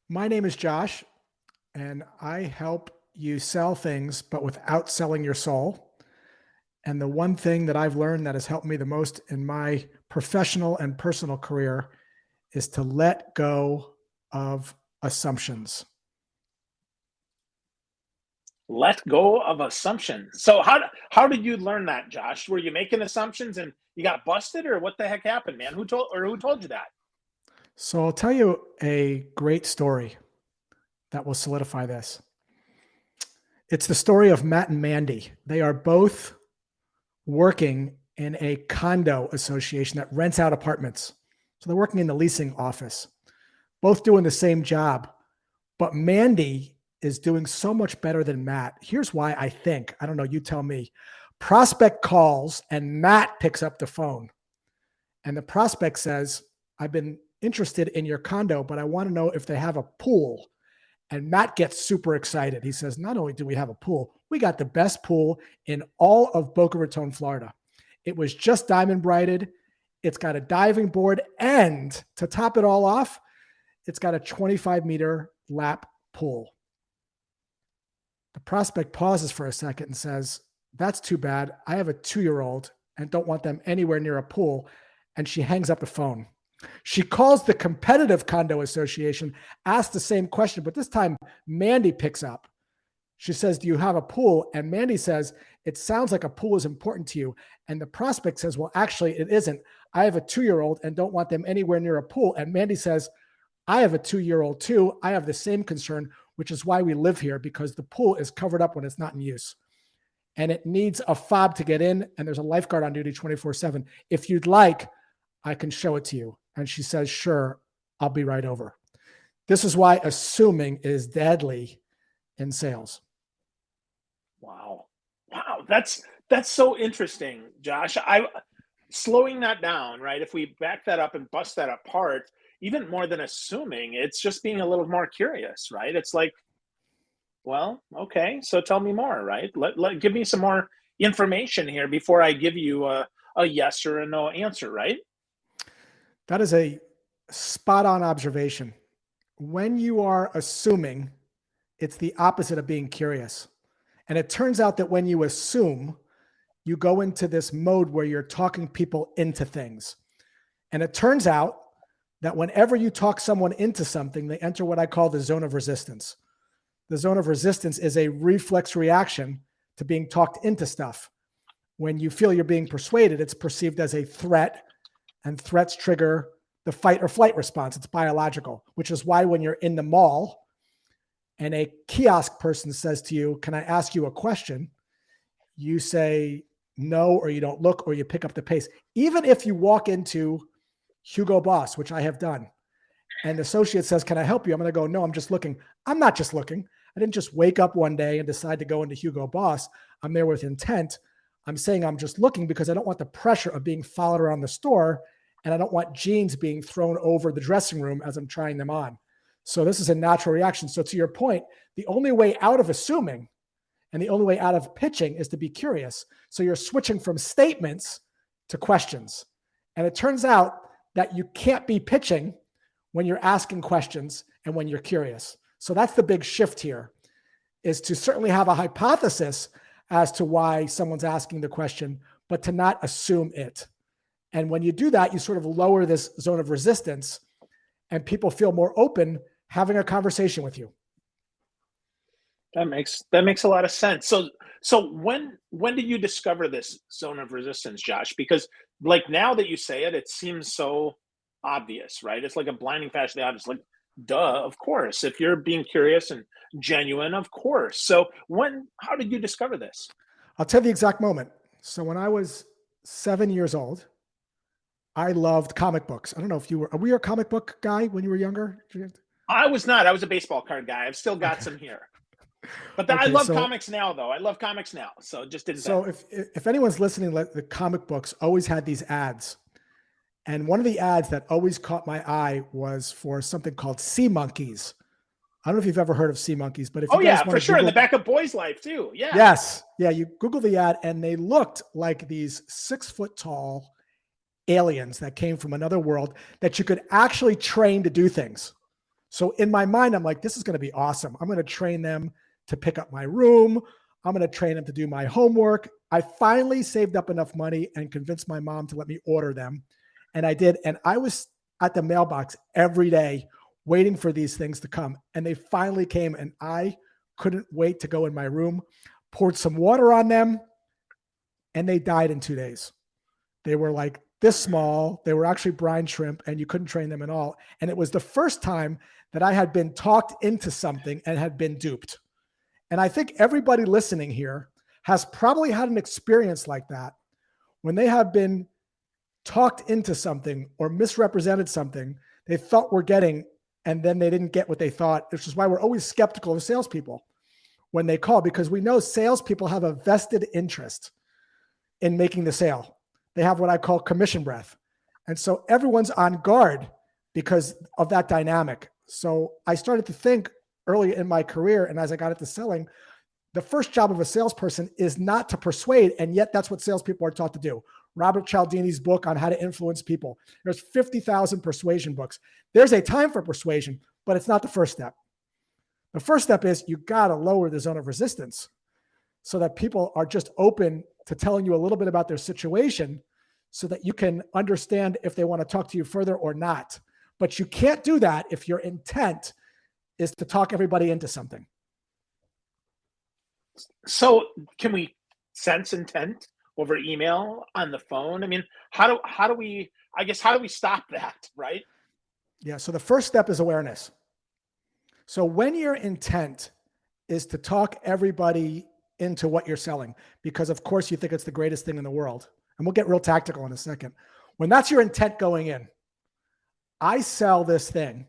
My name is Josh, and I help you sell things, but without selling your soul. And the one thing that I've learned that has helped me the most in my professional and personal career is to let go of assumptions. Let go of assumptions. So how did you learn that, Josh? Were you making assumptions and you got busted, or what the heck happened, man? Who told you that? So I'll tell you a great story that will solidify this. It's the story of Matt and Mandy. They are both working in a condo association that rents out apartments. So they're working in the leasing office, both doing the same job. But Mandy is doing so much better than Matt. Here's why I think. I don't know, you tell me. Prospect calls and Matt picks up the phone. And the prospect says, I've been interested in your condo, but I want to know if they have a pool. And Matt gets super excited. He says, not only do we have a pool, we got the best pool in all of Boca Raton, Florida. It was just diamond brighted. It's got a diving board. And to top it all off, it's got a 25-meter lap pool. The prospect pauses for a second and says, that's too bad. I have a 2-year-old and don't want them anywhere near a pool. And she hangs up the phone. She calls the competitive condo association, asks the same question, but this time Mandy picks up. She says, do you have a pool? And Mandy says, it sounds like a pool is important to you. And the prospect says, well, actually, it isn't. I have a 2-year-old and don't want them anywhere near a pool. And Mandy says, I have a 2-year-old too. I have the same concern, which is why we live here, because the pool is covered up when it's not in use. And it needs a fob to get in, and there's a lifeguard on duty 24/7. If you'd like, I can show it to you. And she says, sure, I'll be right over. This is why assuming is deadly in sales. Wow. Wow. That's so interesting, Josh. I slowing that down, right? If we back that up and bust that apart, even more than assuming, it's just being a little more curious, right? It's like, well, okay, so tell me more, right? Give me some more information here before I give you a yes or a no answer, right? That is a spot on observation. When you are assuming, it's the opposite of being curious. And it turns out that when you assume, you go into this mode where you're talking people into things. And it turns out that whenever you talk someone into something, they enter what I call the zone of resistance. The zone of resistance is a reflex reaction to being talked into stuff. When you feel you're being persuaded, it's perceived as a threat, and threats trigger the fight or flight response. It's biological, which is why when you're in the mall and a kiosk person says to you, can I ask you a question? You say no, or you don't look, or you pick up the pace. Even if you walk into Hugo Boss, which I have done, and the associate says, can I help you? I'm going to go, no, I'm just looking. I'm not just looking. I didn't just wake up one day and decide to go into Hugo Boss. I'm there with intent. I'm saying I'm just looking because I don't want the pressure of being followed around the store, and I don't want jeans being thrown over the dressing room as I'm trying them on. So this is a natural reaction. So to your point, the only way out of assuming and the only way out of pitching is to be curious. So you're switching from statements to questions. And it turns out that you can't be pitching when you're asking questions and when you're curious. So that's the big shift here, is to certainly have a hypothesis as to why someone's asking the question, but to not assume it. And when you do that, you sort of lower this zone of resistance and people feel more open having a conversation with you. That makes a lot of sense. So when did you discover this zone of resistance, Josh? Because like now that you say it, it seems so obvious, right? It's like a blinding flash of the obvious. Like, duh, of course. If you're being curious and genuine, of course. So how did you discover this? I'll tell you the exact moment. So when I was 7 years old, I loved comic books. I don't know if were you a comic book guy when you were younger? I was not. I was a baseball card guy. I've still got Okay. some here. But I Okay. love So, comics now, though. I love comics now. So it just didn't then. so if anyone's listening, the comic books always had these ads. And one of the ads that always caught my eye was for something called Sea Monkeys. I don't know if you've ever heard of Sea Monkeys, but if Oh you guys yeah, want for to sure. In the Google, back of Boys Life too. Yeah. yes, yeah, you Google the ad and they looked like these 6 foot tall aliens that came from another world that you could actually train to do things. So in my mind, I'm like, this is going to be awesome. I'm going to train them to pick up my room. I'm going to train them to do my homework. I finally saved up enough money and convinced my mom to let me order them. And I did. And I was at the mailbox every day waiting for these things to come. And they finally came, and I couldn't wait to go in my room, poured some water on them, and they died in 2 days. They were like this small. They were actually brine shrimp, and you couldn't train them at all. And it was the first time that I had been talked into something and had been duped. And I think everybody listening here has probably had an experience like that when they have been talked into something or misrepresented something they thought were getting, and then they didn't get what they thought, which is why we're always skeptical of salespeople when they call, because we know salespeople have a vested interest in making the sale. They have what I call commission breath. And so everyone's on guard because of that dynamic. So I started to think early in my career, and as I got into selling, the first job of a salesperson is not to persuade, and yet that's what salespeople are taught to do. Robert Cialdini's book on how to influence people. There's 50,000 persuasion books. There's a time for persuasion, but it's not the first step. The first step is you got to lower the zone of resistance so that people are just open to telling you a little bit about their situation so that you can understand if they want to talk to you further or not. But you can't do that if your intent is to talk everybody into something. So can we sense intent over email, on the phone? I mean, how do we stop that, right? Yeah. So the first step is awareness. So when your intent is to talk everybody into what you're selling, because of course you think it's the greatest thing in the world, and we'll get real tactical in a second. When that's your intent going in, I sell this thing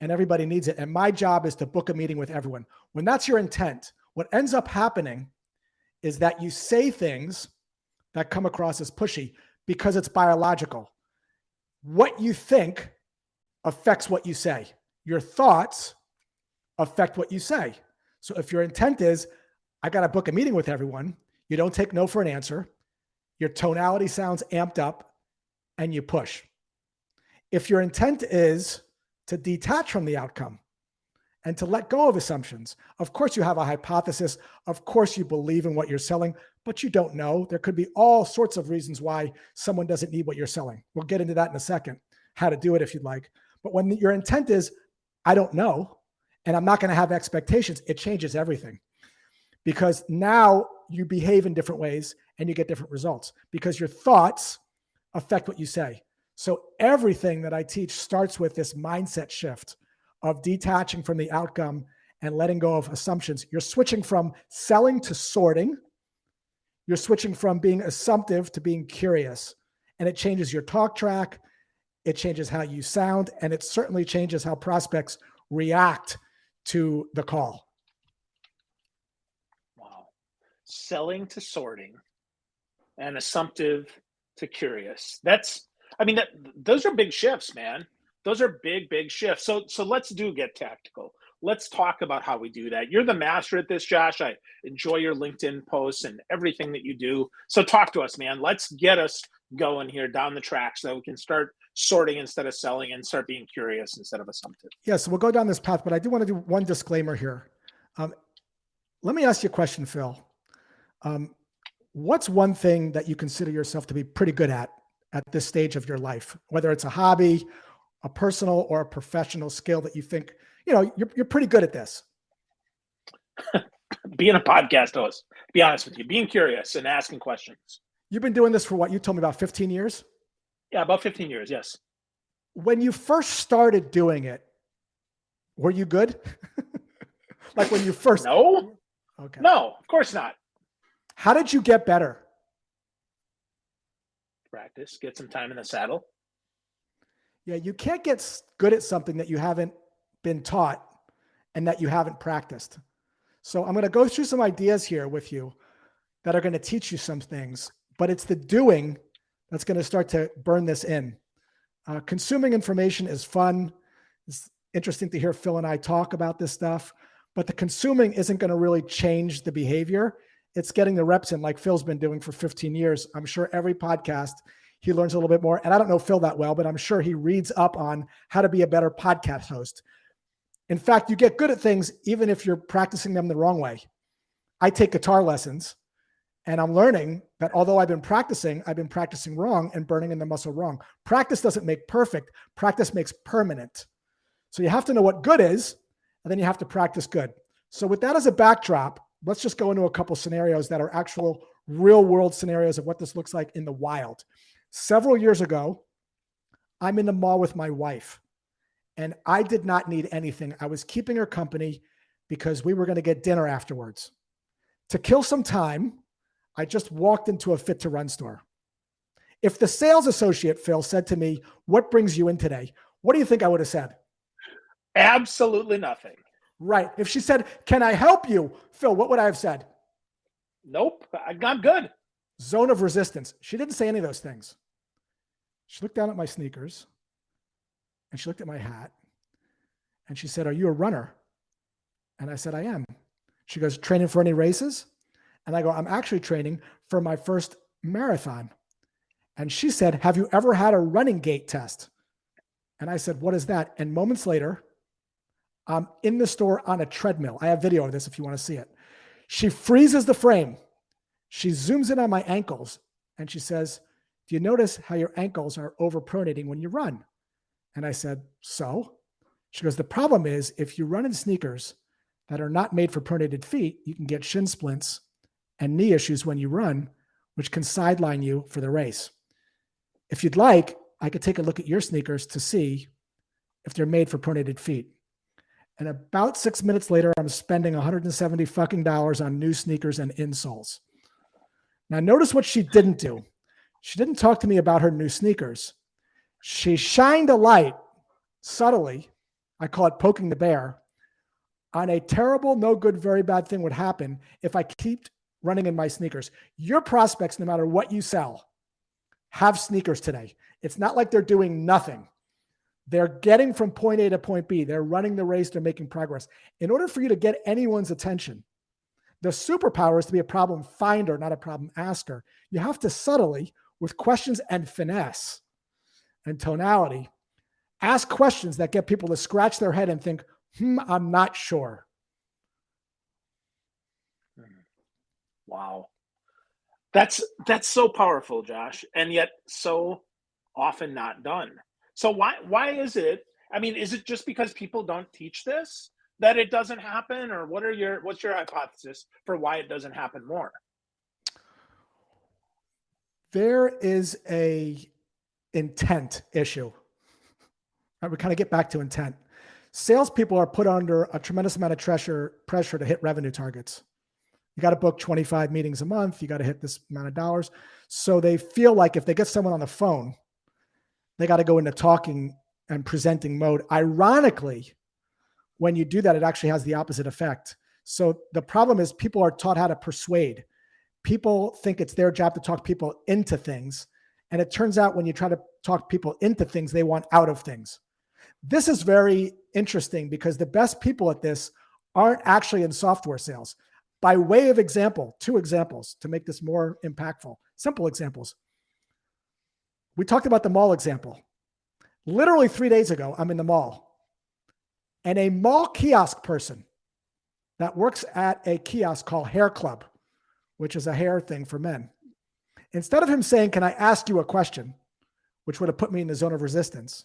and everybody needs it, and my job is to book a meeting with everyone. When that's your intent, what ends up happening is that you say things that come across as pushy because it's biological. What you think affects what you say. Your thoughts affect what you say. So if your intent is, I got to book a meeting with everyone, you don't take no for an answer, your tonality sounds amped up, and you push. If your intent is to detach from the outcome and to let go of assumptions, of course you have a hypothesis, of course you believe in what you're selling, but you don't know. There could be all sorts of reasons why someone doesn't need what you're selling. We'll get into that in a second, how to do it if you'd like. But when your intent is, I don't know, and I'm not going to have expectations, it changes everything. Because now you behave in different ways and you get different results because your thoughts affect what you say. So everything that I teach starts with this mindset shift of detaching from the outcome and letting go of assumptions. You're switching from selling to sorting. You're switching from being assumptive to being curious. And it changes your talk track. It changes how you sound. And it certainly changes how prospects react to the call. Wow. Selling to sorting and assumptive to curious. Those are big shifts, man. Those are big shifts. So let's get tactical. Let's talk about how we do that. You're the master at this, Josh. I enjoy your LinkedIn posts and everything that you do. So talk to us, man. Let's get us going here down the track so we can start sorting instead of selling and start being curious instead of assumptive. Yeah, so we'll go down this path, but I do want to do one disclaimer here. Let me ask you a question, Phil. What's one thing that you consider yourself to be pretty good at this stage of your life, whether it's a hobby, a personal or a professional skill that you think, you're pretty good at this? Being a podcast host, to be honest with you, being curious and asking questions. You've been doing this for what? You told me about 15 years? Yeah, about 15 years, yes. When you first started doing it, were you good? Like when you first... No. Okay. No, of course not. How did you get better? Practice, get some time in the saddle. Yeah, you can't get good at something that you haven't been taught and that you haven't practiced. So I'm going to go through some ideas here with you that are going to teach you some things, but it's the doing that's going to start to burn this in. Consuming information is fun. It's interesting to hear Phil and I talk about this stuff, but the consuming isn't going to really change the behavior. It's getting the reps in like Phil's been doing for 15 years. I'm sure every podcast he learns a little bit more. And I don't know Phil that well, but I'm sure he reads up on how to be a better podcast host. In fact, you get good at things even if you're practicing them the wrong way. I take guitar lessons, and I'm learning that although I've been practicing wrong and burning in the muscle wrong. Practice doesn't make perfect. Practice makes permanent. So you have to know what good is, and then you have to practice good. So with that as a backdrop, let's just go into a couple scenarios that are actual real world scenarios of what this looks like in the wild. Several years ago, I'm in the mall with my wife, and I did not need anything. I was keeping her company because we were going to get dinner afterwards. To kill some time, I just walked into a Fit to Run store. If the sales associate, Phil, said to me, "What brings you in today?" What do you think I would have said? Absolutely nothing. Right. If she said, "Can I help you?" Phil, what would I have said? Nope. I'm good. Zone of resistance. She didn't say any of those things. She looked down at my sneakers, and she looked at my hat, and she said, "Are you a runner?" And I said, "I am." She goes, "Training for any races?" And I go, "I'm actually training for my first marathon." And she said, "Have you ever had a running gait test?" And I said, "What is that?" And moments later, I'm in the store on a treadmill. I have video of this if you want to see it. She freezes the frame. She zooms in on my ankles, and she says, "Do you notice how your ankles are overpronating when you run?" And I said, "So?" She goes, "The problem is if you run in sneakers that are not made for pronated feet, you can get shin splints and knee issues when you run, which can sideline you for the race. If you'd like, I could take a look at your sneakers to see if they're made for pronated feet." And about 6 minutes later, I'm spending $170 fucking dollars on new sneakers and insoles. Now, notice what she didn't do. She didn't talk to me about her new sneakers. She shined a light subtly, I call it poking the bear, on a terrible, no good, very bad thing would happen if I keep running in my sneakers. Your prospects, no matter what you sell, have sneakers today. It's not like they're doing nothing. They're getting from point A to point B. They're running the race. They're making progress. In order for you to get anyone's attention, the superpower is to be a problem finder, not a problem asker. You have to subtly, with questions and finesse and tonality, ask questions that get people to scratch their head and think, I'm not sure. Wow. That's so powerful, Josh, and yet so often not done. So why is it? I mean, is it just because people don't teach this that it doesn't happen, or what's your hypothesis for why it doesn't happen more? There is a intent issue. We kind of get back to intent. Salespeople are put under a tremendous amount of pressure to hit revenue targets. You got to book 25 meetings a month. You got to hit this amount of dollars. So they feel like if they get someone on the phone, they got to go into talking and presenting mode. Ironically, when you do that, it actually has the opposite effect. So the problem is people are taught how to persuade. People think it's their job to talk people into things. And it turns out when you try to talk people into things, they want out of things. This is very interesting because the best people at this aren't actually in software sales. By way of example, 2 examples to make this more impactful, simple examples. We talked about the mall example. Literally 3 days ago, I'm in the mall, and a mall kiosk person that works at a kiosk called Hair Club, which is a hair thing for men. Instead of him saying, "Can I ask you a question?" which would have put me in the zone of resistance,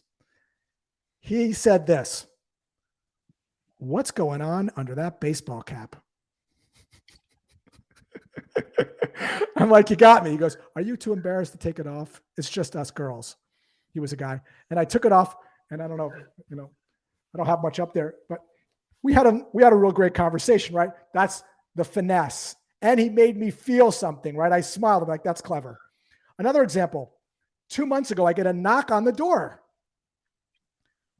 he said this: "What's going on under that baseball cap?" I'm like, "You got me." He goes, "Are you too embarrassed to take it off? It's just us girls." He was a guy. And I took it off, and I don't know, I don't have much up there, but we had a real great conversation, right? That's the finesse. And he made me feel something, right? I smiled. I'm like, that's clever. Another example, 2 months ago, I get a knock on the door.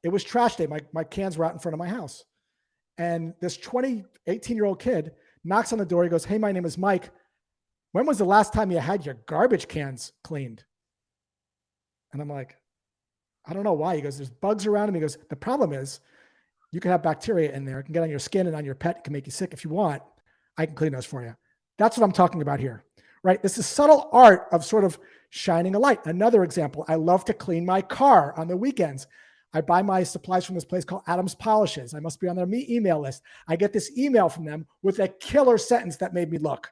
It was trash day. My cans were out in front of my house. And this 18-year-old kid knocks on the door. He goes, "Hey, my name is Mike. When was the last time you had your garbage cans cleaned?" And I'm like, "I don't know why." He goes, "There's bugs around him." He goes, "The problem is you can have bacteria in there. It can get on your skin and on your pet. It can make you sick. If you want, I can clean those for you." That's what I'm talking about here, right? This is subtle art of sort of shining a light. Another example, I love to clean my car on the weekends. I buy my supplies from this place called Adams Polishes. I must be on their email list. I get this email from them with a killer sentence that made me look.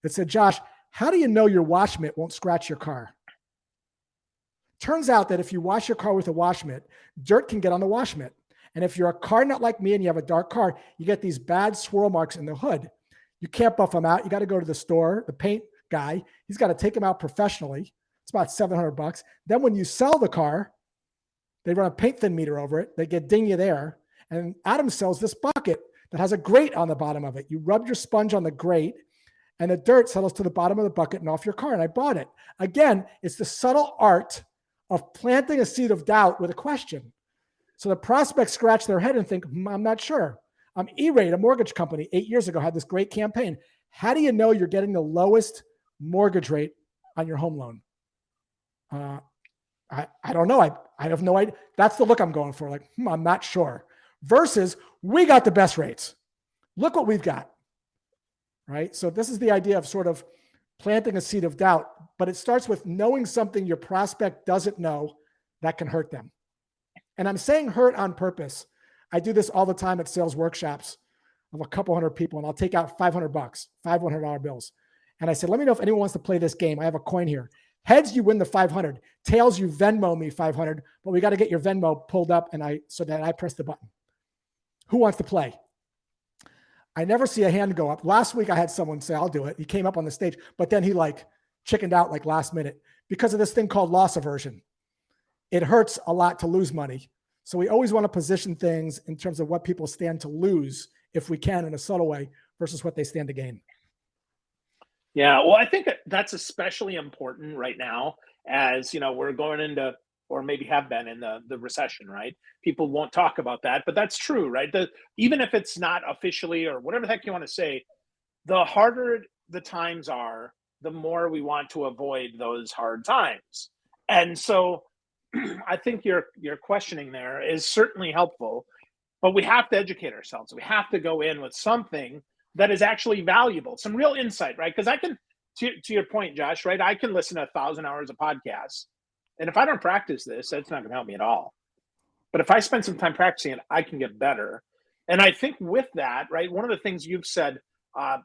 It said, Josh, how do you know your wash mitt won't scratch your car? Turns out that if you wash your car with a wash mitt, dirt can get on the wash mitt. And if you're a car nut like me and you have a dark car, you get these bad swirl marks in the hood. You can't buff them out. You got to go to the store, the paint guy. He's got to take them out professionally. It's about $700. Then when you sell the car, they run a paint thin meter over it. They get ding you there. And Adam sells this bucket that has a grate on the bottom of it. You rub your sponge on the grate and the dirt settles to the bottom of the bucket and off your car. And I bought it. Again, it's the subtle art of planting a seed of doubt with a question. So the prospects scratch their head and think, I'm not sure. E-Rate, a mortgage company, 8 years ago, had this great campaign. How do you know you're getting the lowest mortgage rate on your home loan? I don't know. I have no idea. That's the look I'm going for. Like, I'm not sure. Versus, we got the best rates. Look what we've got. Right? So this is the idea of sort of planting a seed of doubt, but it starts with knowing something your prospect doesn't know that can hurt them. And I'm saying hurt on purpose. I do this all the time at sales workshops of a couple hundred people, and I'll take out $500, $500 bills. And I said, let me know if anyone wants to play this game. I have a coin here. Heads, you win the 500. Tails, you Venmo me 500, but we got to get your Venmo pulled up so that I press the button. Who wants to play? I never see a hand go up. Last week I had someone say, I'll do it. He came up on the stage, but then he chickened out last minute because of this thing called loss aversion. It hurts a lot to lose money. So we always want to position things in terms of what people stand to lose, if we can, in a subtle way, versus what they stand to gain. Yeah, well, I think that's especially important right now as, we're going into, or maybe have been in the recession, right? People won't talk about that, but that's true, right? Even if it's not officially or whatever the heck you want to say, the harder the times are, the more we want to avoid those hard times. And so I think your questioning there is certainly helpful, but we have to educate ourselves. We have to go in with something that is actually valuable, some real insight, right? Because I can, to your point, Josh, right? I can listen to 1,000 hours of podcasts, and if I don't practice this, that's not going to help me at all. But if I spend some time practicing it, I can get better. And I think with that, right, one of the things you've said on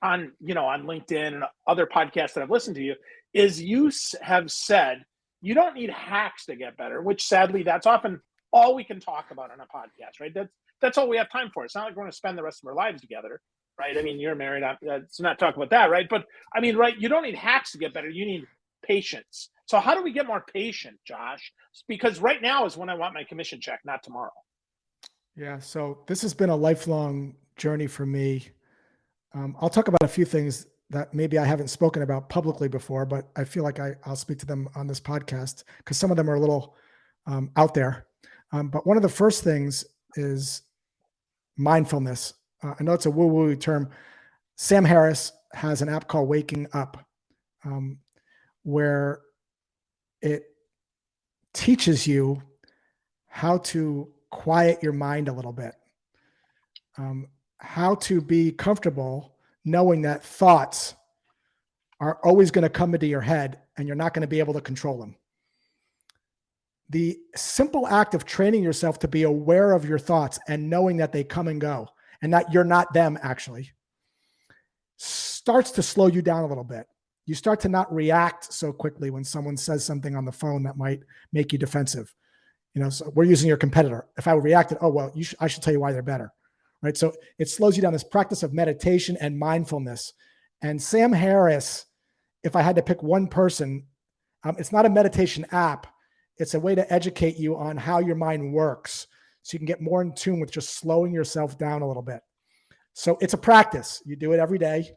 LinkedIn and other podcasts that I've listened to you is you have said you don't need hacks to get better, which sadly, that's often all we can talk about on a podcast, right? That's all we have time for. It's not like we're going to spend the rest of our lives together, right? I mean, you're married. Let's not talk about that, right? But I mean, right, you don't need hacks to get better. You need patience. So how do we get more patient, Josh? Because right now is when I want my commission check, not tomorrow. Yeah, so this has been a lifelong journey for me. I'll talk about a few things that maybe I haven't spoken about publicly before, but I feel like I'll speak to them on this podcast because some of them are a little out there. But one of the first things is mindfulness. I know it's a woo-woo term. Sam Harris has an app called Waking Up, where it teaches you how to quiet your mind a little bit, how to be comfortable knowing that thoughts are always going to come into your head and you're not going to be able to control them. The simple act of training yourself to be aware of your thoughts and knowing that they come and go and that you're not them actually starts to slow you down a little bit. You start to not react so quickly when someone says something on the phone that might make you defensive. So we're using your competitor. If I reacted, I should tell you why they're better, right? So it slows you down, this practice of meditation and mindfulness. And Sam Harris, if I had to pick one person, it's not a meditation app. It's a way to educate you on how your mind works so you can get more in tune with just slowing yourself down a little bit. So it's a practice. You do it every day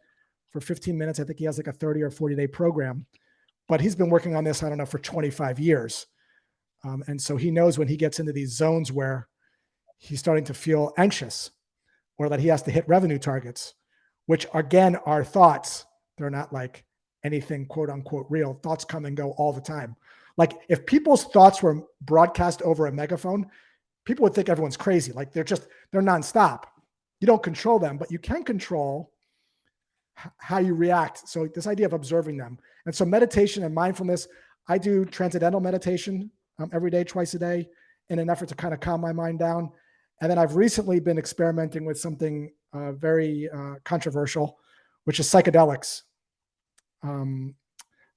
for 15 minutes. I think he has like a 30 or 40-day program, but he's been working on this, I don't know, for 25 years. And so he knows when he gets into these zones where he's starting to feel anxious or that he has to hit revenue targets, which again are thoughts. They're not like anything quote unquote real. Thoughts come and go all the time. Like if people's thoughts were broadcast over a megaphone, people would think everyone's crazy. Like they're nonstop. You don't control them, but you can control how you react. So this idea of observing them. And so meditation and mindfulness, I do transcendental meditation every day, twice a day. in an effort to kind of calm my mind down. And then I've recently been experimenting with something very controversial, which is psychedelics. The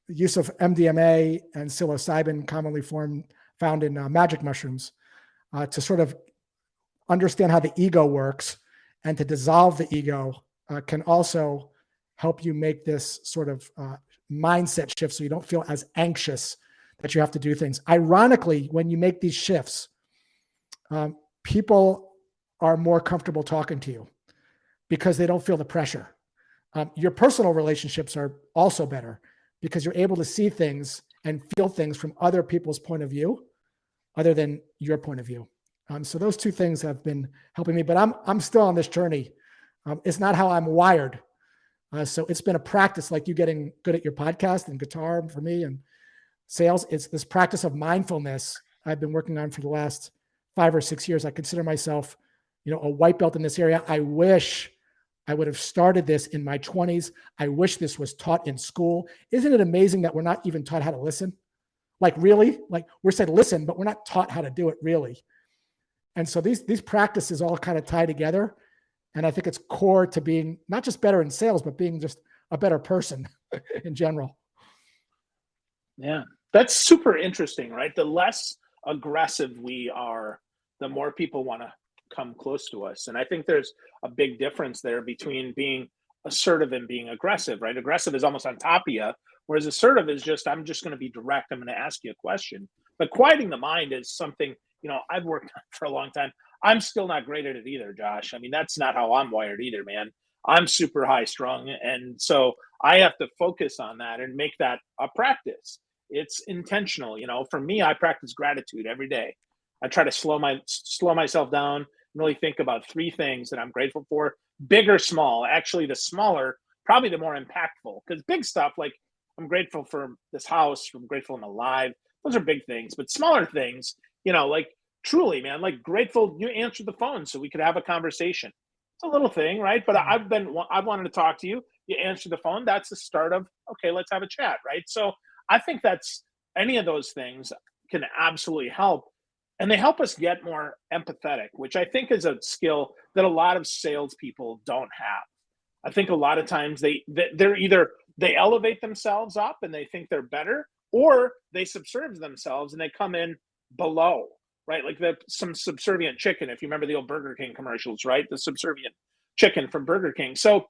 use of MDMA and psilocybin, commonly found in magic mushrooms, to sort of understand how the ego works and to dissolve the ego can also help you make this sort of mindset shift so you don't feel as anxious that you have to do things. Ironically, when you make these shifts, people are more comfortable talking to you because they don't feel the pressure. Your personal relationships are also better because you're able to see things and feel things from other people's point of view, other than your point of view. So those two things have been helping me, but I'm still on this journey. It's not how I'm wired. So it's been a practice, like you getting good at your podcast and guitar for me and sales. It's this practice of mindfulness I've been working on for the last 5 or 6 years. I consider myself, a white belt in this area. I wish I would have started this in my 20s. I wish this was taught in school. Isn't it amazing that we're not even taught how to listen? Like really? Like we're said listen, but we're not taught how to do it really. And so these practices all kind of tie together. And I think it's core to being not just better in sales, but being just a better person in general. Yeah, that's super interesting, right? The less aggressive we are, the more people want to come close to us. And I think there's a big difference there between being assertive and being aggressive, right? Aggressive is almost on top of you, whereas assertive is just, I'm just going to be direct. I'm going to ask you a question. But quieting the mind is something, I've worked on for a long time. I'm still not great at it either, Josh. I mean, that's not how I'm wired either, man. I'm super high strung. And so I have to focus on that and make that a practice. It's intentional. For me, I practice gratitude every day. I try to slow myself down and really think about 3 things that I'm grateful for, big or small. Actually, the smaller, probably the more impactful, because big stuff like I'm grateful for this house, I'm grateful I'm alive. Those are big things, but smaller things, like truly, man, like grateful you answered the phone so we could have a conversation. It's a little thing, right? But I wanted to talk to you. You answered the phone. That's the start of, okay, let's have a chat, right? So I think that's any of those things can absolutely help. And they help us get more empathetic, which I think is a skill that a lot of salespeople don't have. I think a lot of times they're either they elevate themselves up and they think they're better, or they subserve themselves and they come in below, right? Like some subservient chicken, if you remember the old Burger King commercials, right? The subservient chicken from Burger King. So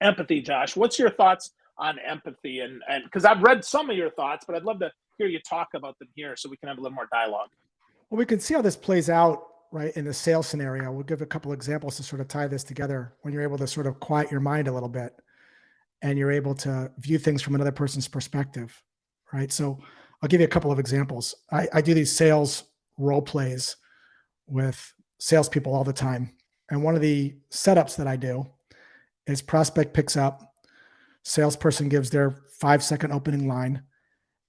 empathy, Josh, what's your thoughts on empathy? And because I've read some of your thoughts, but I'd love to hear you talk about them here so we can have a little more dialogue. Well, we can see how this plays out, right, in the sales scenario. We'll give a couple examples to sort of tie this together when you're able to sort of quiet your mind a little bit and you're able to view things from another person's perspective, right? So I'll give you a couple of examples. I do these sales role plays with salespeople all the time. And one of the setups that I do is prospect picks up, salesperson gives their 5-second opening line,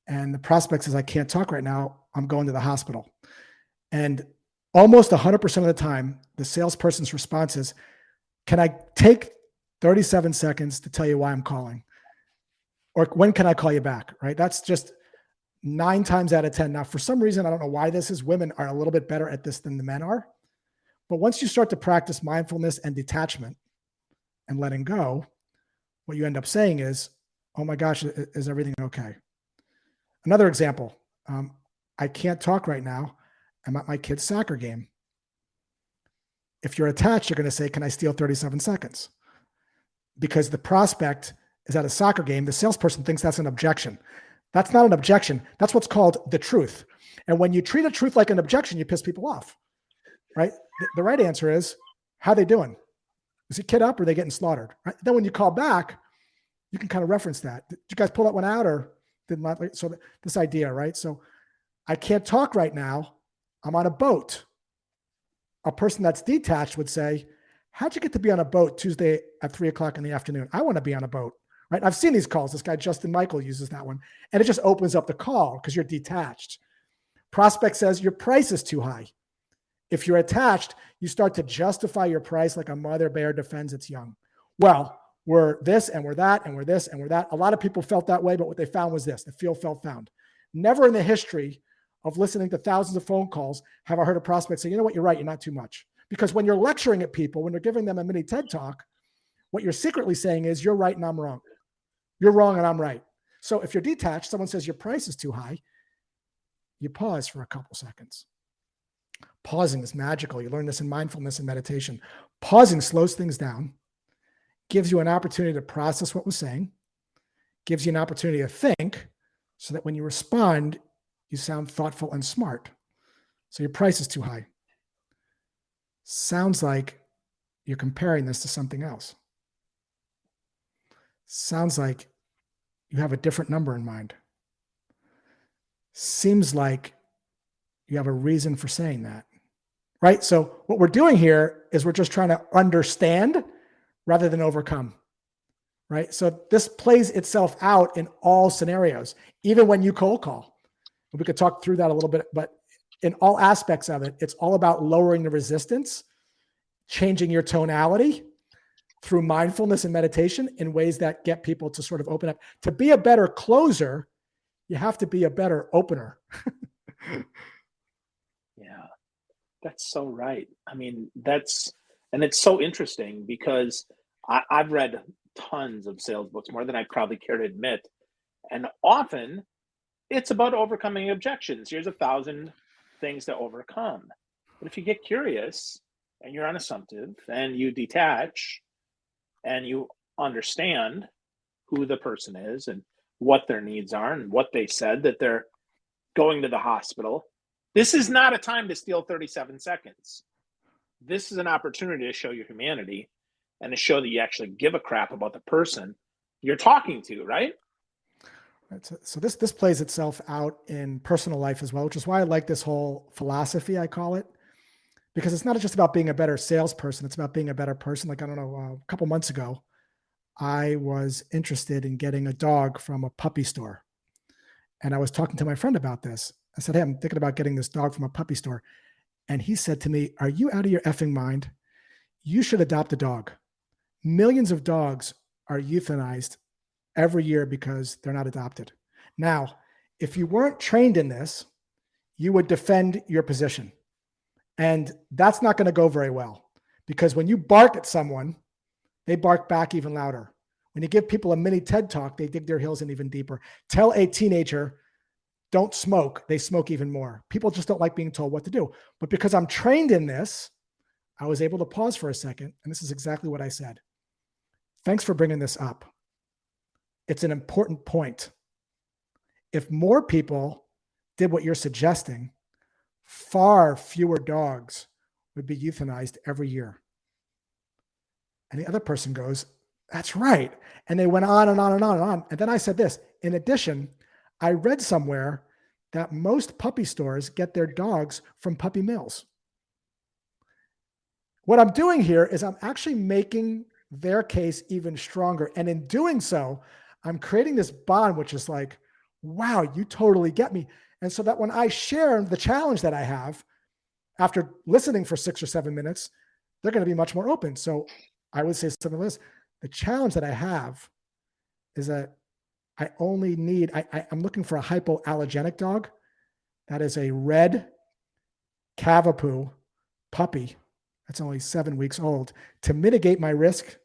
and the prospect says, I can't talk right now. I'm going to the hospital. And almost 100% of the time, the salesperson's response is, can I take 37 seconds to tell you why I'm calling? Or when can I call you back, right? That's just 9 times out of 10. Now, for some reason, I don't know why this is, women are a little bit better at this than the men are. But once you start to practice mindfulness and detachment and letting go, what you end up saying is, oh my gosh, is everything okay? Another example, I can't talk right now. I'm at my kid's soccer game. If you're attached, you're going to say, can I steal 37 seconds? Because the prospect is at a soccer game. The salesperson thinks that's an objection. That's not an objection. That's what's called the truth. And when you treat a truth like an objection, you piss people off, right? The right answer is, how are they doing? Is the kid up or are they getting slaughtered? Right? Then when you call back, you can kind of reference that. Did you guys pull that one out or did not? So this idea, right? So I can't talk right now. I'm on a boat. A person that's detached would say, how'd you get to be on a boat Tuesday at 3:00 in the afternoon? I want to be on a boat, right? I've seen these calls. This guy, Justin Michael, uses that one. And it just opens up the call because you're detached. Prospect says your price is too high. If you're attached, you start to justify your price like a mother bear defends its young. Well, we're this and we're that and we're this and we're that. A lot of people felt that way, but what they found was this: the feel, felt, found. Never in the history of listening to thousands of phone calls have I heard a prospect say, you know what, you're right, you're not too much. Because when you're lecturing at people, when you're giving them a mini TED talk, what you're secretly saying is you're right and I'm wrong. You're wrong and I'm right. So if you're detached, someone says your price is too high, you pause for a couple seconds. Pausing is magical. You learn this in mindfulness and meditation. Pausing slows things down, gives you an opportunity to process what was saying, gives you an opportunity to think, so that when you respond, you sound thoughtful and smart. So your price is too high. Sounds like you're comparing this to something else. Sounds like you have a different number in mind. Seems like you have a reason for saying that, right? So what we're doing here is we're just trying to understand rather than overcome, right? So this plays itself out in all scenarios, even when you cold call. We could talk through that a little bit, but in all aspects of it, it's all about lowering the resistance, changing your tonality through mindfulness and meditation in ways that get people to sort of open up. To be a better closer, you have to be a better opener. Yeah, that's so right. I mean, and it's so interesting because I've read tons of sales books, more than I probably care to admit. And often it's about overcoming objections. Here's 1,000 things to overcome. But if you get curious and you're unassumptive and you detach and you understand who the person is and what their needs are and what they said, that they're going to the hospital. This is not a time to steal 37 seconds. This is an opportunity to show your humanity and to show that you actually give a crap about the person you're talking to, right? So this plays itself out in personal life as well, which is why I like this whole philosophy, I call it, because it's not just about being a better salesperson. It's about being a better person. Like, I don't know, a couple months ago, I was interested in getting a dog from a puppy store. And I was talking to my friend about this. I said, hey, I'm thinking about getting this dog from a puppy store. And he said to me, are you out of your effing mind? You should adopt a dog. Millions of dogs are euthanized every year because they're not adopted. Now, if you weren't trained in this, you would defend your position. And that's not going to go very well, because when you bark at someone, they bark back even louder. When you give people a mini TED talk, they dig their heels in even deeper. Tell a teenager, don't smoke, they smoke even more. People just don't like being told what to do. But because I'm trained in this, I was able to pause for a second. And this is exactly what I said. Thanks for bringing this up. It's an important point. If more people did what you're suggesting, far fewer dogs would be euthanized every year. And the other person goes, that's right. And they went on and on and on and on. And then I said this, in addition, I read somewhere that most puppy stores get their dogs from puppy mills. What I'm doing here is I'm actually making their case even stronger. And in doing so, I'm creating this bond, which is like, wow, you totally get me. And so that when I share the challenge that I have, after listening for 6 or 7 minutes, they're going to be much more open. So I would say something like this. The challenge that I have is that I only need, I'm looking for a hypoallergenic dog. That is a red Cavapoo puppy that's only 7 weeks old. To mitigate my risk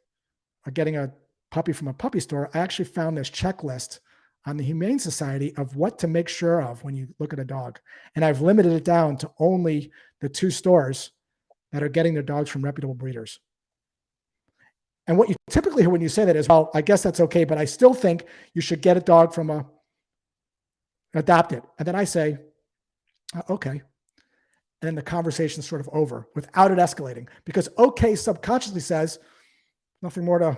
of getting a puppy from a puppy store, I actually found this checklist on the Humane Society of what to make sure of when you look at a dog. And I've limited it down to only the 2 stores that are getting their dogs from reputable breeders. And what you typically hear when you say that is, well, I guess that's okay, but I still think you should get a dog from adopt it. And then I say, okay. And then the conversation's sort of over without it escalating, because okay subconsciously says nothing more to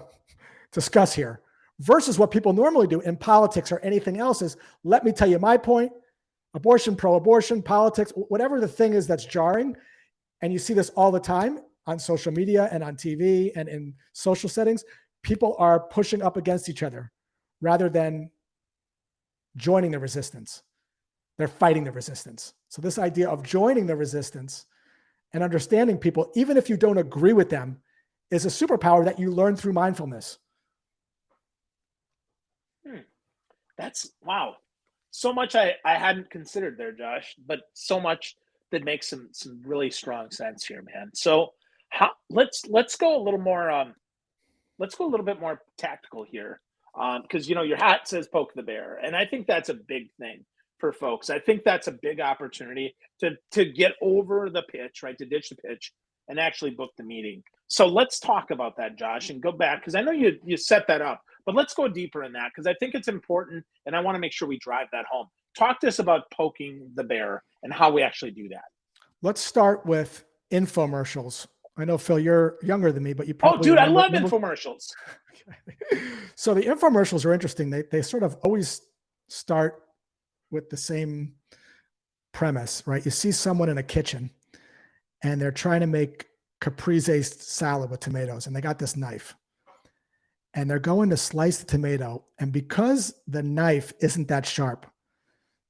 discuss here, versus what people normally do in politics or anything else is, let me tell you my point, abortion, pro-abortion, politics, whatever the thing is that's jarring. And you see this all the time on social media and on TV and in social settings. People are pushing up against each other rather than joining the resistance. They're fighting the resistance. So this idea of joining the resistance and understanding people, even if you don't agree with them, is a superpower that you learn through mindfulness. That's wow. so much I hadn't considered there, Josh, but so much that makes some really strong sense here, man. So how let's go a little more let's go a little bit more tactical here. Because your hat says poke the bear, and I think that's a big thing for folks. I think that's a big opportunity to get over the pitch, right? To ditch the pitch and actually book the meeting. So let's talk about that, Josh, and go back because I know you set that up, but let's go deeper in that because I think it's important, and I want to make sure we drive that home. Talk to us about poking the bear and how we actually do that. Let's start with infomercials. I know, Phil, you're younger than me, but you Oh, probably dude, I remember. love infomercials. So the infomercials are interesting. They sort of always start with the same premise, right? You see someone in a kitchen and they're trying to make caprese salad with tomatoes, and they got this knife. And they're going to slice the tomato. And because the knife isn't that sharp,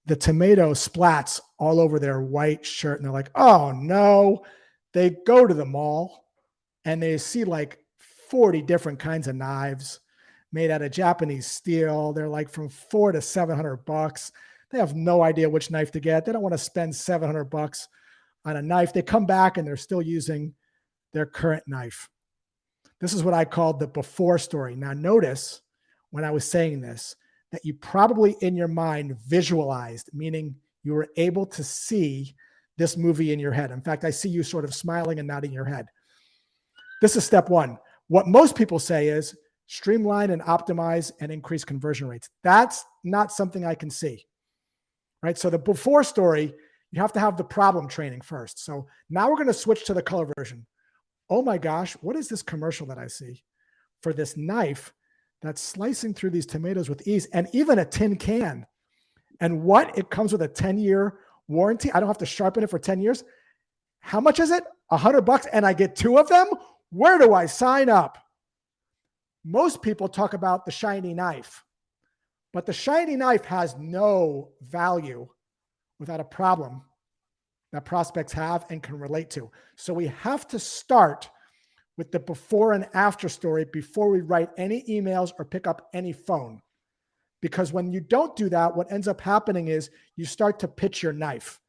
the tomato splats all over their white shirt. And they're like, oh no. They go to the mall and they see like 40 different kinds of knives made out of Japanese steel. They're like from $400 to $700. They have no idea which knife to get. They don't want to spend $700 on a knife. They come back and they're still using their current knife. This is what I called the before story. Now notice when I was saying this, that you probably in your mind visualized, meaning you were able to see this movie in your head. In fact, I see you sort of smiling and nodding your head. This is step one. What most people say is streamline and optimize and increase conversion rates. That's not something I can see, right? So the before story, you have to have the problem training first. So now we're going to switch to the color version. Oh my gosh, what is this commercial that I see for this knife that's slicing through these tomatoes with ease and even a tin can? And what? It comes with a 10-year warranty. I don't have to sharpen it for 10 years. How much is it? $100 and I get 2 of them? Where do I sign up? Most people talk about the shiny knife, but the shiny knife has no value without a problem that prospects have and can relate to. So we have to start with the before and after story before we write any emails or pick up any phone. Because when you don't do that, what ends up happening is you start to pitch your knife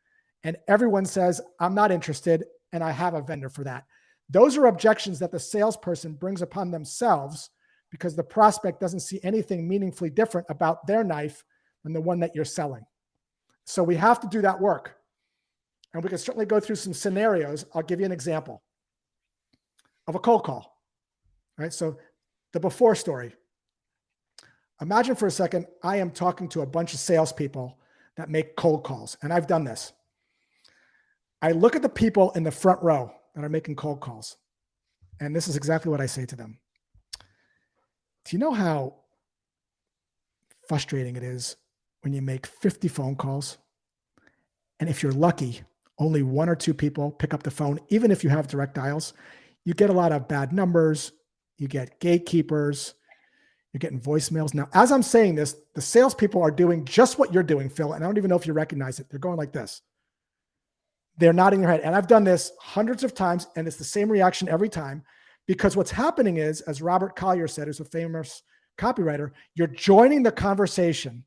and everyone says, I'm not interested and I have a vendor for that. Those are objections that the salesperson brings upon themselves because the prospect doesn't see anything meaningfully different about their knife than the one that you're selling. So we have to do that work. And we can certainly go through some scenarios. I'll give you an example of a cold call, right? So the before story. Imagine for a second, I am talking to a bunch of salespeople that make cold calls, and I've done this. I look at the people in the front row that are making cold calls, and this is exactly what I say to them. Do you know how frustrating it is when you make 50 phone calls, and if you're lucky, only 1 or 2 people pick up the phone, even if you have direct dials? You get a lot of bad numbers, you get gatekeepers, you're getting voicemails. Now, as I'm saying this, the salespeople are doing just what you're doing, Phil, and I don't even know if you recognize it. They're going like this. They're nodding their head. And I've done this hundreds of times, and it's the same reaction every time, because what's happening is, as Robert Collier said, who's a famous copywriter, you're joining the conversation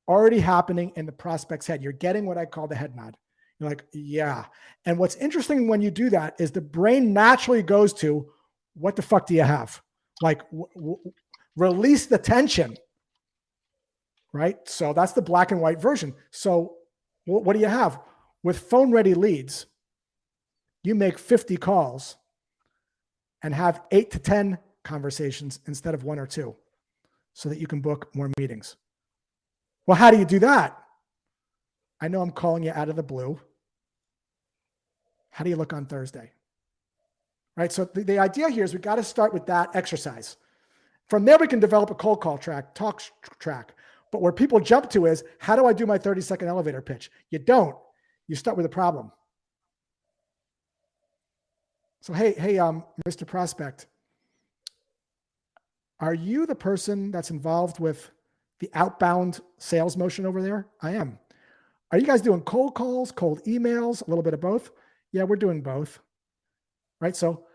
already happening in the prospect's head. You're getting what I call the head nod. You're like, yeah. And what's interesting when you do that is the brain naturally goes to, what the fuck do you have? Like, release the tension, right? So that's the black and white version. So what do you have? With phone ready leads, you make 50 calls and have 8 to 10 conversations instead of 1 or 2 so that you can book more meetings. Well, how do you do that? I know I'm calling you out of the blue. How do you look on Thursday? Right? So the idea here is we got to start with that exercise. From there, we can develop a cold call track, talk track. But where people jump to is, how do I do my 30-second elevator pitch? You don't. You start with a problem. So, hey, Mr. Prospect, are you the person that's involved with the outbound sales motion over there? I am. Are you guys doing cold calls, cold emails, a little bit of both? Yeah, we're doing both. Right? So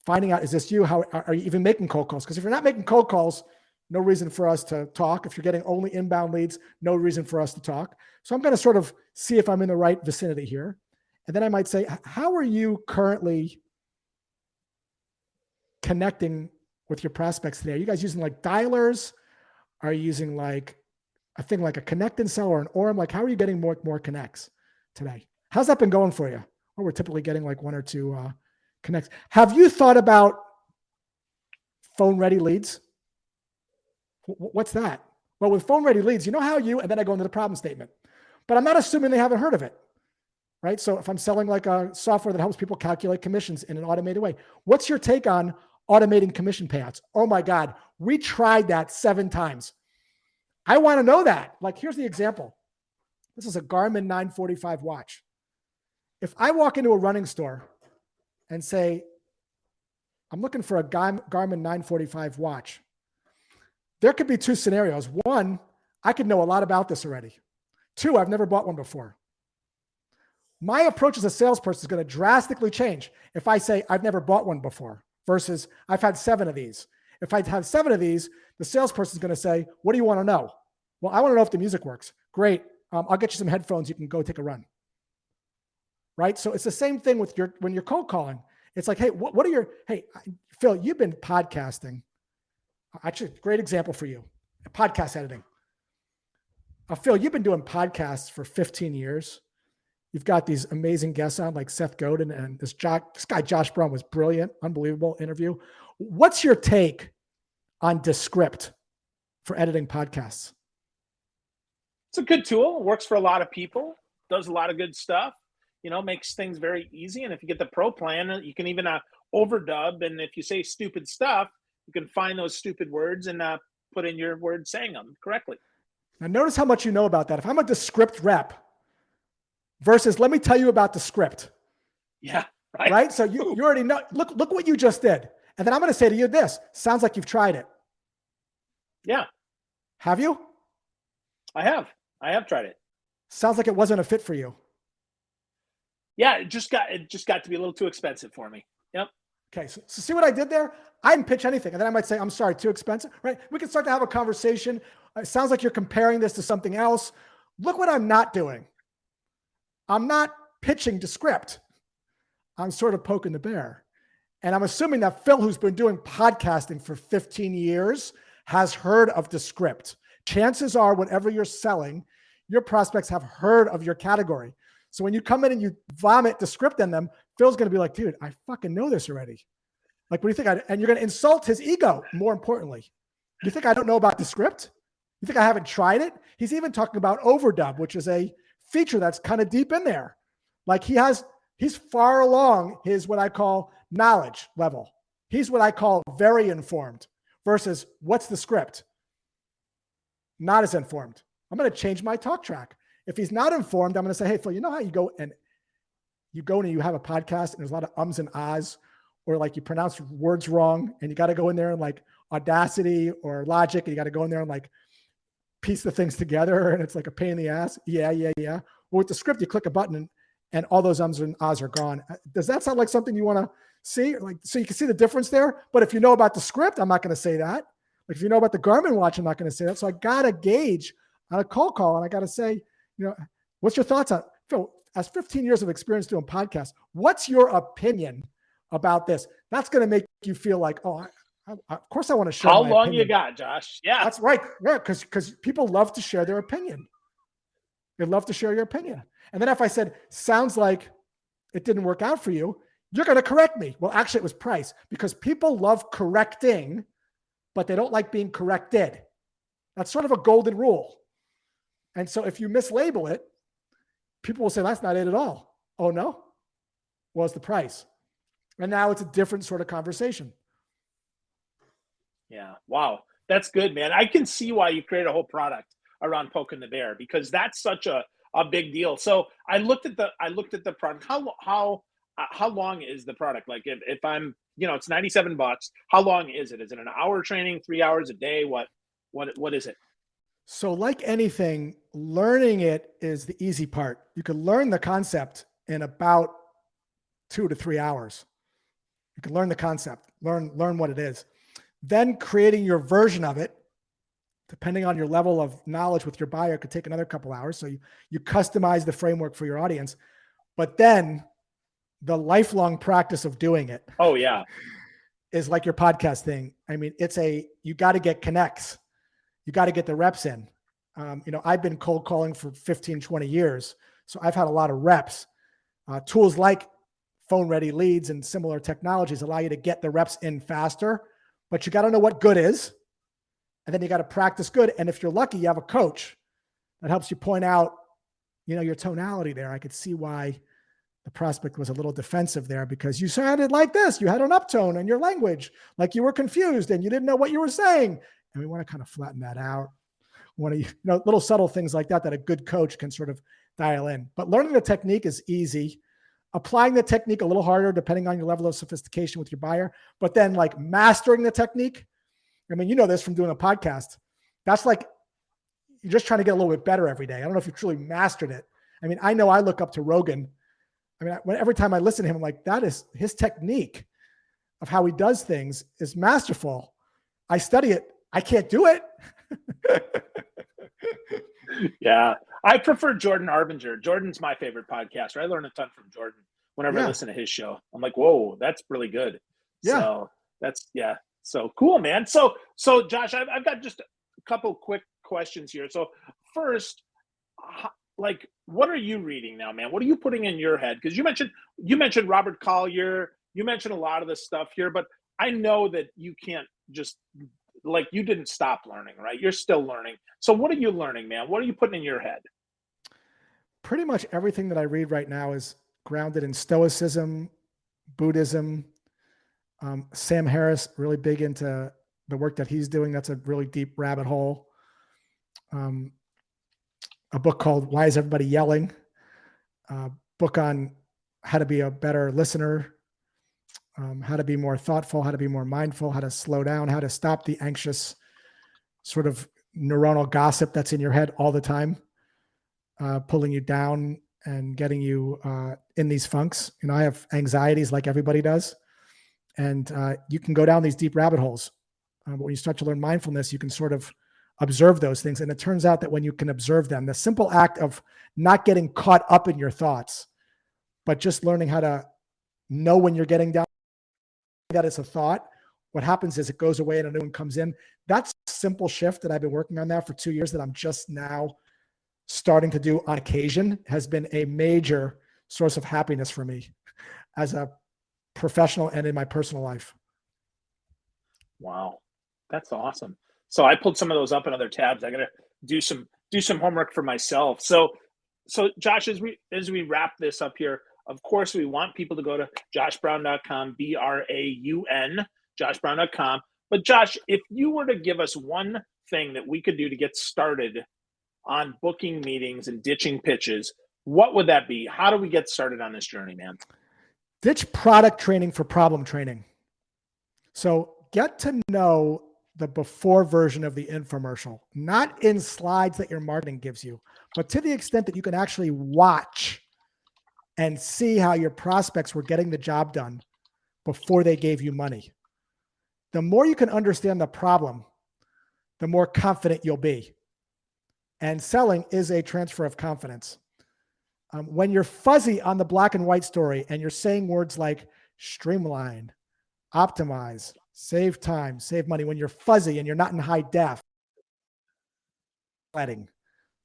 finding out, is this you? How are you even making cold calls? Because if you're not making cold calls, no reason for us to talk. If you're getting only inbound leads, no reason for us to talk. So I'm going to sort of see if I'm in the right vicinity here. And then I might say, how are you currently connecting with your prospects today? Are you guys using like dialers? Are you using like a thing like a connect and sell or an orm? Like, how are you getting more connects today? How's that been going for you? Well, we're typically getting like 1 or 2 connects. Have you thought about phone ready leads? What's that? Well, with phone ready leads, you know how and then I go into the problem statement, but I'm not assuming they haven't heard of it, right? So if I'm selling like a software that helps people calculate commissions in an automated way, what's your take on automating commission payouts? Oh my God, we tried that 7 times. I want to know that. Like, here's the example. This is a Garmin 945 watch. If I walk into a running store and say, I'm looking for a Garmin 945 watch, there could be 2 scenarios. 1, I could know a lot about this already. 2, I've never bought one before. My approach as a salesperson is going to drastically change if I say I've never bought one before versus I've had 7 of these. If I have 7 of these, the salesperson is going to say, what do you want to know? Well, I want to know if the music works. Great. I'll get you some headphones. You can go take a run. Right? So it's the same thing with when you're cold calling. It's like, hey, hey, Phil, you've been podcasting. Actually, great example for you. Podcast editing. Phil, you've been doing podcasts for 15 years. You've got these amazing guests on like Seth Godin and this guy, Josh Braun, was brilliant, unbelievable interview. What's your take on Descript for editing podcasts? It's a good tool. It works for a lot of people. Does a lot of good stuff. Makes things very easy. And if you get the pro plan, you can even overdub. And if you say stupid stuff, you can find those stupid words and put in your words saying them correctly. Now, notice how much you know about that. If I'm a Descript rep versus let me tell you about Descript. Yeah. Right? So you already know. Look what you just did. And then I'm going to say to you this. Sounds like you've tried it. Yeah. Have you? I have tried it. Sounds like it wasn't a fit for you. Yeah, it just got to be a little too expensive for me. Yep. Okay, so see what I did there? I didn't pitch anything. And then I might say, I'm sorry, too expensive, right? We can start to have a conversation. It sounds like you're comparing this to something else. Look what I'm not doing. I'm not pitching Descript. I'm sort of poking the bear. And I'm assuming that Phil, who's been doing podcasting for 15 years, has heard of Descript. Chances are, whatever you're selling, your prospects have heard of your category. So when you come in and you vomit Descript in them, Phil's going to be like, dude, I fucking know this already. Like, what do you think? And you're going to insult his ego, more importantly. You think I don't know about Descript? You think I haven't tried it? He's even talking about overdub, which is a feature that's kind of deep in there. Like he's far along his, what I call knowledge level. He's what I call very informed versus what's the script? Not as informed. I'm going to change my talk track. If he's not informed, I'm going to say, hey, Phil, you know how you go and you have a podcast and there's a lot of ums and ahs, or like you pronounce words wrong and you got to go in there and like Audacity or Logic, and you got to go in there and like piece the things together, and it's like a pain in the ass. Yeah. Well, with Descript, you click a button and all those ums and ahs are gone. Does that sound like something you want to see? Like, so you can see the difference there. But if you know about Descript, I'm not going to say that. Like, if you know about the Garmin watch, I'm not going to say that. So I got to gauge on a cold call, and I got to say, what's your thoughts on Phil? As 15 years of experience doing podcasts, what's your opinion about this? That's going to make you feel like, oh, of course I want to share. How my long opinion. you got, Josh? Yeah, that's right. Yeah, because people love to share their opinion. They love to share your opinion. And then if I said, sounds like it didn't work out for you, you're going to correct me. Well, actually, it was price, because people love correcting, but they don't like being corrected. That's sort of a golden rule. And so if you mislabel it, people will say, that's not it at all. Oh, no? Well, it's the price. And now it's a different sort of conversation. Yeah. Wow. That's good, man. I can see why you create a whole product around poking the bear, because that's such a big deal. So I looked at the product. How long is the product? Like if I'm, it's $97. How long is it? Is it an hour training, 3 hours a day? What is it? So like anything, learning it is the easy part. You can learn the concept in about 2 to 3 hours. You can learn the concept, learn what it is. Then creating your version of it depending on your level of knowledge with your buyer, it could take another couple hours. So you customize the framework for your audience, but then the lifelong practice of doing it Oh yeah. is like your podcast thing. I mean, you got to get connects. You got to get the reps in. I've been cold calling for 15, 20 years. So I've had a lot of reps. Tools like phone ready leads and similar technologies allow you to get the reps in faster, but you got to know what good is. And then you got to practice good. And if you're lucky, you have a coach that helps you point out, your tonality there. I could see why the prospect was a little defensive there, because you sounded like this. You had an uptone in your language, like you were confused and you didn't know what you were saying. And we want to kind of flatten that out. Little subtle things like that a good coach can sort of dial in. But learning the technique is easy. Applying the technique a little harder, depending on your level of sophistication with your buyer. But then like mastering the technique, I mean, you know this from doing a podcast. That's like you're just trying to get a little bit better every day. I don't know if you truly mastered it. I mean, I know I look up to Rogan. I mean, every time I listen to him, I'm like, that is his technique of how he does things is masterful. I study it. I can't do it. Yeah. I prefer Jordan Harbinger. Jordan's my favorite podcaster. I learn a ton from Jordan whenever I listen to his show. I'm like, whoa, that's really good. Yeah. So so cool, man. So Josh, I've got just a couple quick questions here. So first, like, what are you reading now, man? What are you putting in your head? Because you mentioned Robert Collier, you mentioned a lot of this stuff here, but I know that you can't just you didn't stop learning, right? You're still learning. So what are you learning, man? What are you putting in your head? Pretty much everything that I read right now is grounded in Stoicism, Buddhism. Sam Harris, really big into the work that he's doing. That's a really deep rabbit hole. A book called Why Is Everybody Yelling? A book on how to be a better listener, how to be more thoughtful, how to be more mindful, how to slow down, how to stop the anxious sort of neuronal gossip that's in your head all the time, pulling you down and getting you in these funks. I have anxieties like everybody does. And you can go down these deep rabbit holes. But when you start to learn mindfulness, you can sort of observe those things. And it turns out that when you can observe them, the simple act of not getting caught up in your thoughts, but just learning how to know when you're getting down, that it's a thought, what happens is it goes away and a new one comes in. That's a simple shift that I've been working on that for 2 years that I'm just now starting to do on occasion, has been a major source of happiness for me as a professional and in my personal life. Wow. That's awesome. So I pulled some of those up in other tabs. I got to do some homework for myself. So Josh, as we wrap this up here, of course, we want people to go to joshbraun.com, BRAUN, joshbraun.com. But Josh, if you were to give us one thing that we could do to get started on booking meetings and ditching pitches, what would that be? How do we get started on this journey, man? Ditch product training for problem training. So get to know the before version of the infomercial, not in slides that your marketing gives you, but to the extent that you can actually watch and see how your prospects were getting the job done before they gave you money. The more you can understand the problem, the more confident you'll be. And selling is a transfer of confidence. When you're fuzzy on the black and white story and you're saying words like streamline, optimize, save time, save money, when you're fuzzy and you're not in high def,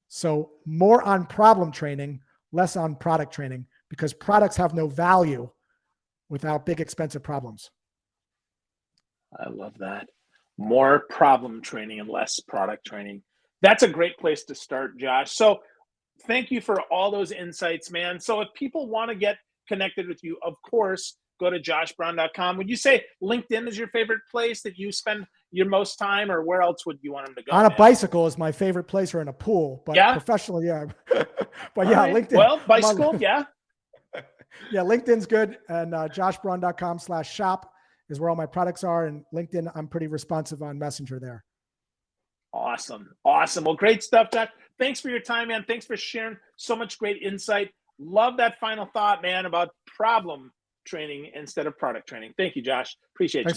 so more on problem training, less on product training, because products have no value without big expensive problems. I love that. More problem training and less product training. That's a great place to start, Josh. So thank you for all those insights, man. So if people want to get connected with you, of course, go to joshbraun.com. Would you say LinkedIn is your favorite place that you spend your most time, or where else would you want them to go? On a bicycle is my favorite place, or in a pool, but professionally, yeah. But yeah, right. LinkedIn. Well, bicycle, yeah. Yeah, LinkedIn's good. And joshbraun.com/shop is where all my products are. And LinkedIn, I'm pretty responsive on Messenger there. Awesome. Well, great stuff, Josh. Thanks for your time, man. Thanks for sharing so much great insight. Love that final thought, man, about problem training instead of product training. Thank you, Josh. Appreciate you, man.